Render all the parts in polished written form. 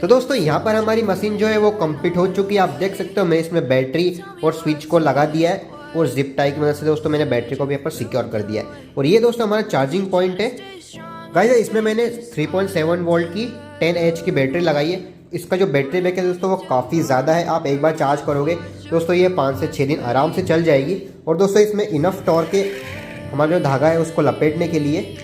तो दोस्तों यहाँ पर हमारी मशीन जो है वो कंप्लीट हो चुकी है। आप देख सकते हो मैं इसमें बैटरी और स्विच को लगा दिया है और जिप टाई की मदद से दोस्तों मैंने बैटरी को भी यहाँ पर सिक्योर कर दिया है। और ये दोस्तों हमारा चार्जिंग पॉइंट है गाइस। इसमें मैंने 3.7 वोल्ट की 10H की बैटरी लगाई है। इसका जो बैटरी बैक है दोस्तों वो काफ़ी ज़्यादा है। आप एक बार चार्ज करोगे दोस्तों ये 5 से 6 दिन आराम से चल जाएगी। और दोस्तों इसमें इनफ टॉर्क है हमारा जो धागा है उसको लपेटने के लिए।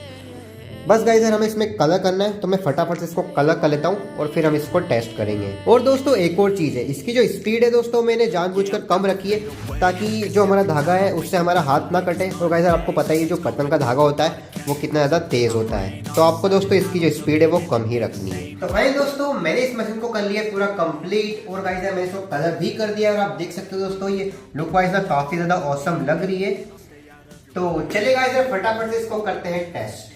बस गाइस हमें इसमें कलर करना है तो मैं फटाफट से इसको कलर कर लेता हूँ और फिर हम इसको टेस्ट करेंगे। और दोस्तों एक और चीज़ है, इसकी जो स्पीड है दोस्तों मैंने जानबूझकर कम रखी है ताकि जो हमारा धागा है उससे हमारा हाथ ना कटे। और गाइस आपको पता ही है जो पतंग का धागा होता है वो कितना ज़्यादा तेज़ होता है, तो आपको दोस्तों इसकी जो स्पीड है वो कम ही रखनी है। तो भाई दोस्तों मैंने इस मशीन को कर लिया पूरा कंप्लीट और गाइस मैंने इसको कलर भी कर दिया। और आप देख सकते हो दोस्तों ये लुक वाइज ना काफ़ी ज़्यादा ऑसम लग रही है। तो चलिए गाइस फटाफट से इसको करते हैं test.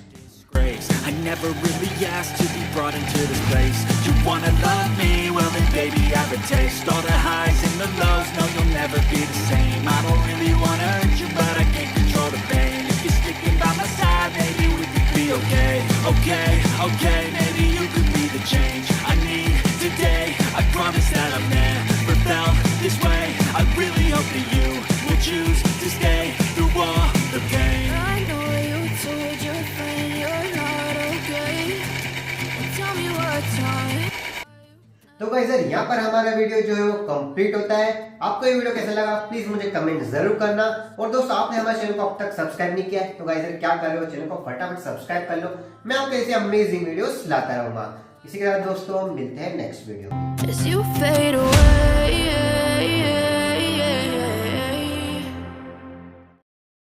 I never really asked to be brought into this place. You wanna love me? Well then baby I have a taste. All the highs and the lows, no you'll never be the same. I don't really wanna hurt you but I can't control the pain. If you're sticking by my side, maybe we could be okay. Okay, maybe you could be the change I need today. I promise that I've never felt this way. I really hope that you will choose to stay through all the pain. I know you told your friend you're not okay. Tell me what's wrong. तो guys यहाँ पर हमारा video जो है वो complete होता है। आपको ये वीडियो कैसा लगा प्लीज मुझे कमेंट जरूर करना। और दोस्तों आपने हमारे चैनल को अब तक सब्सक्राइब नहीं किया है तो गाइस क्या कर रहे हो, चैनल को फटाफट सब्सक्राइब कर लो। मैं आपको ऐसे अमेजिंग वीडियोस लाता रहूंगा। इसी के साथ दोस्तों मिलते हैं नेक्स्ट वीडियो में।